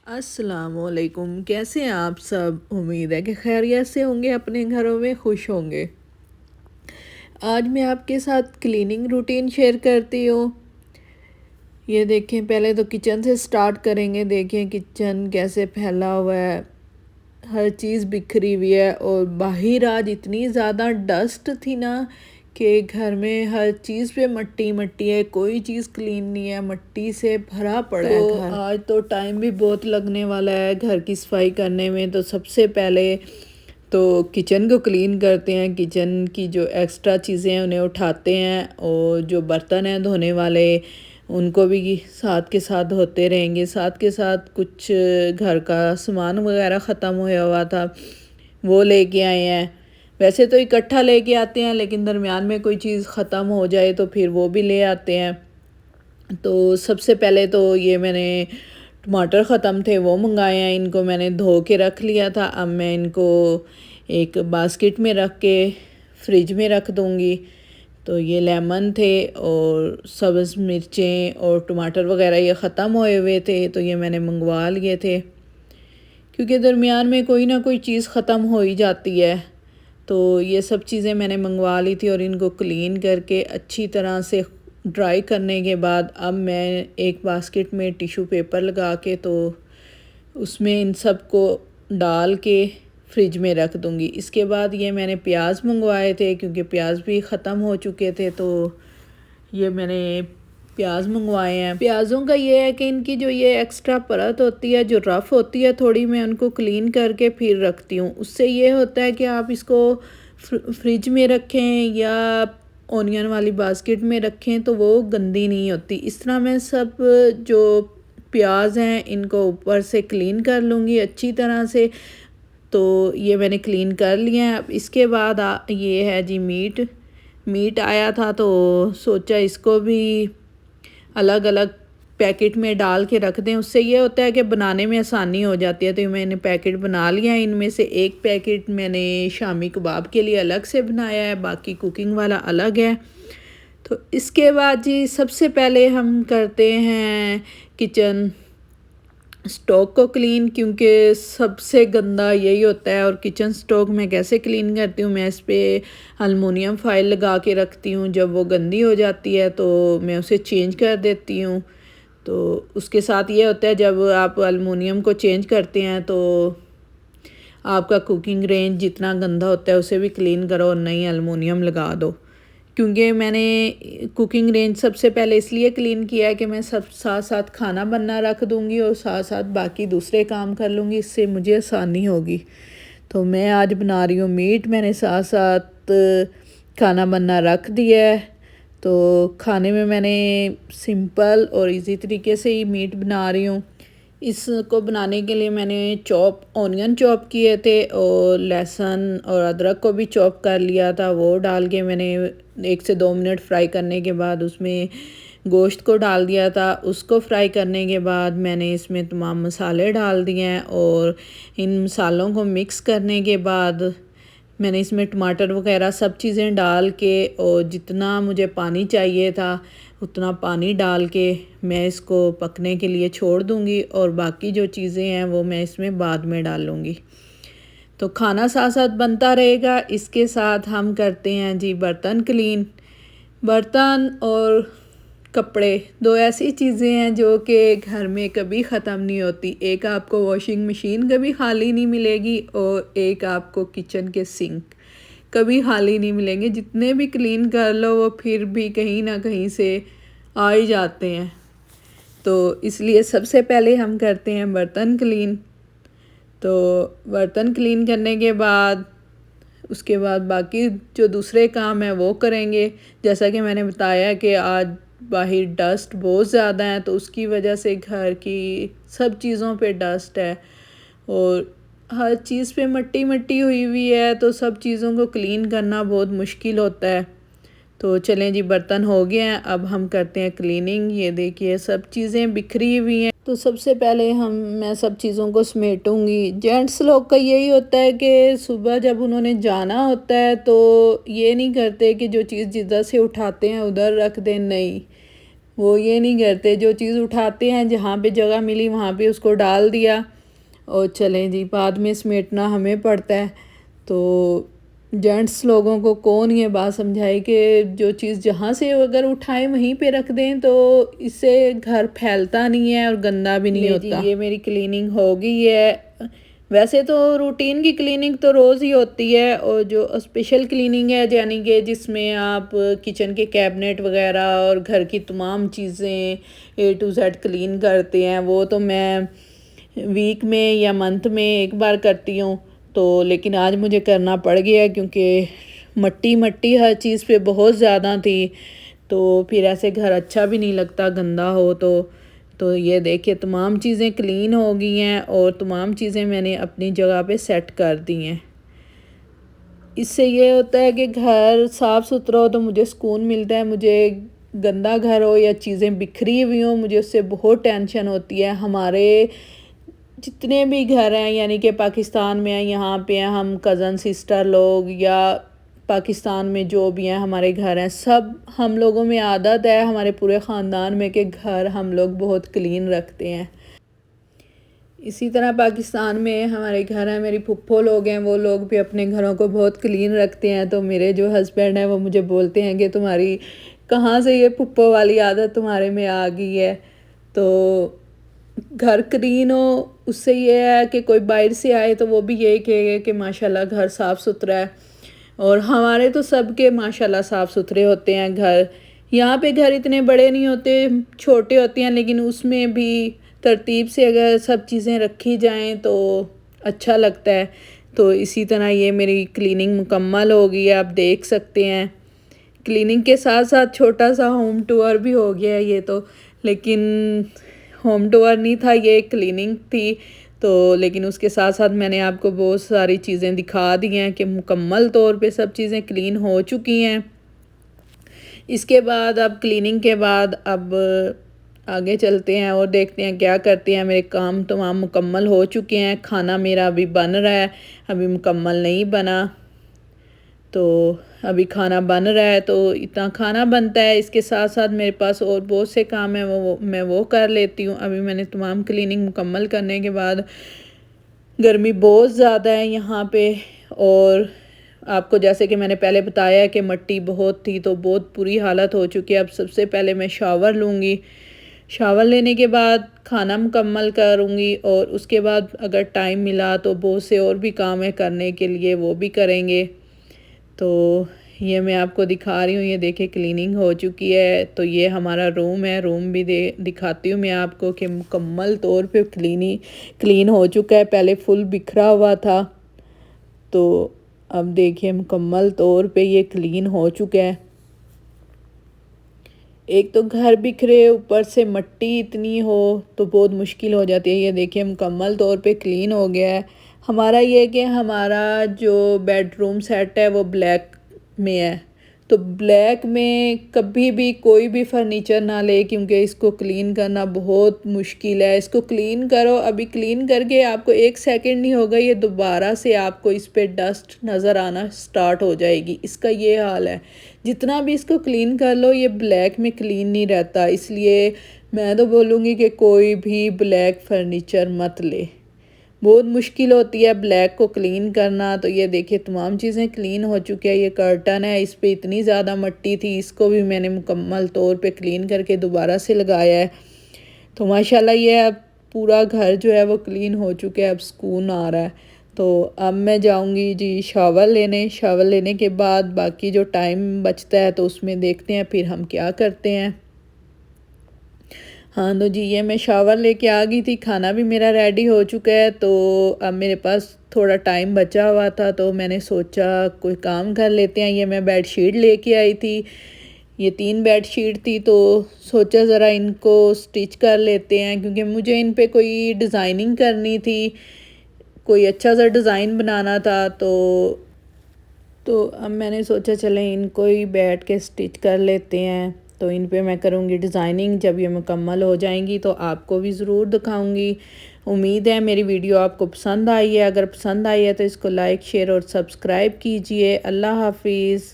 अस्सलामुअलैकुम। कैसे हैं आप सब? उम्मीद है कि खैरियत से होंगे, अपने घरों में खुश होंगे। आज मैं आपके साथ क्लीनिंग रूटीन शेयर करती हूँ। ये देखें, पहले तो किचन से स्टार्ट करेंगे। देखें किचन कैसे फैला हुआ है, हर चीज़ बिखरी हुई है। और बाहर आज इतनी ज़्यादा डस्ट थी ना कि घर में हर चीज़ पे मट्टी मट्टी है, कोई चीज़ क्लीन नहीं है, मट्टी से भरा पड़ा है घर। आज तो टाइम भी बहुत लगने वाला है घर की सफाई करने में। तो सबसे पहले तो किचन को क्लीन करते हैं। किचन की जो एक्स्ट्रा चीज़ें हैं उन्हें उठाते हैं, और जो बर्तन हैं धोने वाले उनको भी साथ के साथ धोते रहेंगे। साथ के साथ कुछ घर का सामान वगैरह ख़त्म होया हुआ था वो लेके आए हैं। वैसे तो इकट्ठा लेके आते हैं, लेकिन दरमियान में कोई चीज़ ख़त्म हो जाए तो फिर वो भी ले आते हैं। तो सबसे पहले तो ये मैंने टमाटर ख़त्म थे वो मंगाए हैं। इनको मैंने धो के रख लिया था। अब मैं इनको एक बास्केट में रख के फ्रिज में रख दूँगी। तो ये लेमन थे और सब्ज़ मिर्चें और टमाटर वगैरह ये ख़त्म हुए हुए थे, तो ये मैंने मंगवा लिए थे, क्योंकि दरमियान में कोई ना कोई चीज़ ख़त्म हो ही जाती है। तो ये सब चीज़ें मैंने मंगवा ली थी, और इनको क्लीन करके अच्छी तरह से ड्राई करने के बाद अब मैं एक बास्केट में टिशू पेपर लगा के तो उसमें इन सब को डाल के फ्रिज में रख दूँगी। इसके बाद ये मैंने प्याज मंगवाए थे, क्योंकि प्याज भी ख़त्म हो चुके थे, तो ये मैंने प्याज मंगवाए हैं। प्याज़ों का ये है कि इनकी जो ये एक्स्ट्रा परत होती है, जो रफ़ होती है थोड़ी, मैं उनको क्लीन करके फिर रखती हूँ। उससे ये होता है कि आप इसको फ्रिज में रखें या ओनियन वाली बास्केट में रखें तो वो गंदी नहीं होती। इस तरह मैं सब जो प्याज हैं इनको ऊपर से क्लीन कर लूँगी अच्छी तरह से। तो ये मैंने क्लीन कर लिया है। अब इसके बाद ये है जी मीट आया था, तो सोचा इसको भी अलग अलग पैकेट में डाल के रख दें। उससे ये होता है कि बनाने में आसानी हो जाती है। तो मैंने पैकेट बना लिया है। इनमें से एक पैकेट मैंने शामी कबाब के लिए अलग से बनाया है, बाकी कुकिंग वाला अलग है। तो इसके बाद जी सबसे पहले हम करते हैं किचन स्टोव को क्लीन, क्योंकि सबसे गंदा यही होता है। और किचन स्टोव मैं कैसे क्लीन करती हूँ, मैं इस पर अलमुनियम फ़ाइल लगा के रखती हूँ। जब वो गंदी हो जाती है तो मैं उसे चेंज कर देती हूँ। तो उसके साथ ये होता है, जब आप अलमुनियम को चेंज करते हैं तो आपका कुकिंग रेंज जितना गंदा होता है उसे भी क्लीन करो और नई अलमुनियम लगा दो। क्योंकि मैंने कुकिंग रेंज सबसे पहले इसलिए क्लीन किया है कि मैं सब साथ साथ खाना बनना रख दूँगी और साथ साथ बाकी दूसरे काम कर लूँगी, इससे मुझे आसानी होगी। तो मैं आज बना रही हूँ मीट, मैंने साथ साथ खाना बनना रख दिया है। तो खाने में मैंने सिंपल और इजी तरीके से ही मीट बना रही हूँ। इसको बनाने के लिए मैंने ऑनियन चॉप किए थे, और लहसुन और अदरक को भी चॉप कर लिया था। वो डाल के मैंने 1 से 2 मिनट फ्राई करने के बाद उसमें गोश्त को डाल दिया था। उसको फ्राई करने के बाद मैंने इसमें तमाम मसाले डाल दिए हैं, और इन मसालों को मिक्स करने के बाद मैंने इसमें टमाटर वगैरह सब चीज़ें डाल के, और जितना मुझे पानी चाहिए था उतना पानी डाल के मैं इसको पकने के लिए छोड़ दूँगी, और बाकी जो चीज़ें हैं वो मैं इसमें बाद में डालूँगी। तो खाना साथ साथ बनता रहेगा। इसके साथ हम करते हैं जी बर्तन क्लीन। बर्तन और कपड़े दो ऐसी चीज़ें हैं जो कि घर में कभी ख़त्म नहीं होती। एक आपको वॉशिंग मशीन कभी खाली नहीं मिलेगी, और एक आपको किचन के सिंक कभी खाली नहीं मिलेंगे। जितने भी क्लीन कर लो वो फिर भी कहीं ना कहीं से आ ही जाते हैं। तो इसलिए सबसे पहले हम करते हैं बर्तन क्लीन। तो बर्तन क्लीन करने के बाद उसके बाद बाकी जो दूसरे काम हैं वो करेंगे। जैसा कि मैंने बताया कि आज बाहर डस्ट बहुत ज़्यादा है, तो उसकी वजह से घर की सब चीज़ों पे डस्ट है और हर चीज़ पे मट्टी मट्टी हुई हुई है। तो सब चीज़ों को क्लीन करना बहुत मुश्किल होता है। तो चलें जी, बर्तन हो गए हैं, अब हम करते हैं क्लीनिंग। ये देखिए सब चीज़ें बिखरी हुई हैं। तो सबसे पहले मैं सब चीज़ों को समेटूंगी। जेंट्स लोग का यही होता है कि सुबह जब उन्होंने जाना होता है तो ये नहीं करते कि जो चीज़ जिधर से उठाते हैं उधर रख दें, नहीं, वो ये नहीं करते, जो चीज़ उठाते हैं जहाँ पे जगह मिली वहाँ पे उसको डाल दिया और चलें जी, बाद में समेटना हमें पड़ता है। तो जेंट्स लोगों को कौन ये बात समझाए कि जो चीज़ जहाँ से अगर उठाएं वहीं पे रख दें तो इससे घर फैलता नहीं है और गंदा भी नहीं होता। ये मेरी क्लीनिंग हो गई है। वैसे तो रूटीन की क्लीनिंग तो रोज़ ही होती है, और जो स्पेशल क्लीनिंग है यानी कि जिसमें आप किचन के कैबिनेट वगैरह और घर की तमाम चीज़ें A to Z क्लीन करते हैं, वो तो मैं वीक में या मंथ में एक बार करती हूँ। तो लेकिन आज मुझे करना पड़ गया क्योंकि मट्टी मट्टी हर चीज़ पे बहुत ज़्यादा थी, तो फिर ऐसे घर अच्छा भी नहीं लगता गंदा हो तो ये देखिए तमाम चीज़ें क्लीन हो गई हैं और तमाम चीज़ें मैंने अपनी जगह पे सेट कर दी हैं। इससे ये होता है कि घर साफ़ सुथरा हो तो मुझे सुकून मिलता है। मुझे गंदा घर हो या चीज़ें बिखरी हुई हों, मुझे उससे बहुत टेंशन होती है। हमारे जितने भी घर हैं यानी कि पाकिस्तान में हैं, यहाँ पे हैं, हम कज़न सिस्टर लोग या पाकिस्तान में जो भी हैं हमारे घर हैं, सब हम लोगों में आदत है हमारे पूरे ख़ानदान में कि घर हम लोग बहुत क्लीन रखते हैं। इसी तरह पाकिस्तान में हमारे घर हैं, मेरी फुप्पो लोग हैं, वो लोग भी अपने घरों को बहुत क्लीन रखते हैं। तो मेरे जो हस्बैंड हैं वो मुझे बोलते हैं कि तुम्हारी कहाँ से ये फुप्पो वाली आदत तुम्हारे में आ गई है। तो घर क्लीन हो उससे ये है कि कोई बाहर से आए तो वो भी यही कहेगा कि माशाल्लाह घर साफ़ सुथरा है। और हमारे तो सबके माशाल्लाह साफ़ सुथरे होते हैं घर। यहाँ पे घर इतने बड़े नहीं होते, छोटे होते हैं, लेकिन उसमें भी तरतीब से अगर सब चीज़ें रखी जाएं तो अच्छा लगता है। तो इसी तरह ये मेरी क्लीनिंग मुकम्मल हो गई है, आप देख सकते हैं। क्लीनिंग के साथ साथ छोटा सा होम टूर भी हो गया है ये तो, लेकिन होम टूर नहीं था, ये क्लीनिंग थी। तो लेकिन उसके साथ साथ मैंने आपको बहुत सारी चीज़ें दिखा दी हैं कि मुकम्मल तौर पे सब चीज़ें क्लीन हो चुकी हैं। इसके बाद अब क्लीनिंग के बाद अब आगे चलते हैं और देखते हैं क्या करते हैं। मेरे काम तमाम मुकम्मल हो चुके हैं, खाना मेरा अभी बन रहा है, अभी मुकम्मल नहीं बना। तो अभी खाना बन रहा है, तो इतना खाना बनता है, इसके साथ साथ मेरे पास और बहुत से काम हैं वो मैं वो कर लेती हूँ। अभी मैंने तमाम क्लीनिंग मुकम्मल करने के बाद, गर्मी बहुत ज़्यादा है यहाँ पे, और आपको जैसे कि मैंने पहले बताया कि मट्टी बहुत थी तो बहुत बुरी हालत हो चुकी है। अब सबसे पहले मैं शावर लूँगी, शावर लेने के बाद खाना मुकम्मल करूँगी और उसके बाद अगर टाइम मिला तो बहुत से और भी काम है करने के लिए, वो भी करेंगे। तो ये मैं आपको दिखा रही हूँ, ये देखिए क्लीनिंग हो चुकी है। तो ये हमारा रूम है, रूम भी दिखाती हूँ मैं आपको कि मुकम्मल तौर पे क्लीन हो चुका है। पहले फुल बिखरा हुआ था, तो अब देखिए मुकम्मल तौर पे ये क्लीन हो चुका है। एक तो घर बिखरे, ऊपर से मट्टी इतनी हो तो बहुत मुश्किल हो जाती है। ये देखिए मुकम्मल तौर पे क्लीन हो गया है। हमारा ये कि हमारा जो बेडरूम सेट है वो ब्लैक में है, तो ब्लैक में कभी भी कोई भी फर्नीचर ना ले, क्योंकि इसको क्लीन करना बहुत मुश्किल है। इसको क्लीन करो, अभी क्लीन करके आपको 1 सेकंड नहीं होगा, ये दोबारा से आपको इस पे डस्ट नज़र आना स्टार्ट हो जाएगी। इसका ये हाल है, जितना भी इसको क्लीन कर लो ये ब्लैक में क्लीन नहीं रहता। इसलिए मैं तो बोलूँगी कि कोई भी ब्लैक फर्नीचर मत ले, बहुत मुश्किल होती है ब्लैक को क्लीन करना। तो ये देखिए तमाम चीज़ें क्लीन हो चुकी है। ये कर्टन है, इस पे इतनी ज़्यादा मट्टी थी, इसको भी मैंने मुकम्मल तौर पे क्लीन करके दोबारा से लगाया है। तो माशाल्लाह ये अब पूरा घर जो है वो क्लीन हो चुका है, अब सुकून आ रहा है। तो अब मैं जाऊंगी जी शावर लेने, शावर लेने के बाद बाकी जो टाइम बचता है तो उसमें देखते हैं फिर हम क्या करते हैं। हाँ तो जी ये मैं शावर लेके आ गई थी, खाना भी मेरा रेडी हो चुका है। तो अब मेरे पास थोड़ा टाइम बचा हुआ था तो मैंने सोचा कोई काम कर लेते हैं। ये मैं बेडशीट लेके आई थी, ये 3 बेडशीट थी, तो सोचा ज़रा इनको स्टिच कर लेते हैं, क्योंकि मुझे इन पे कोई डिज़ाइनिंग करनी थी, कोई अच्छा सा डिज़ाइन बनाना था। तो अब मैंने सोचा चलें इनको ही बैठ के स्टिच कर लेते हैं। तो इन पे मैं करूँगी डिज़ाइनिंग, जब ये मुकम्मल हो जाएंगी तो आपको भी ज़रूर दिखाऊंगी। उम्मीद है मेरी वीडियो आपको पसंद आई है, अगर पसंद आई है तो इसको लाइक शेयर और सब्सक्राइब कीजिए। अल्लाह हाफिज़।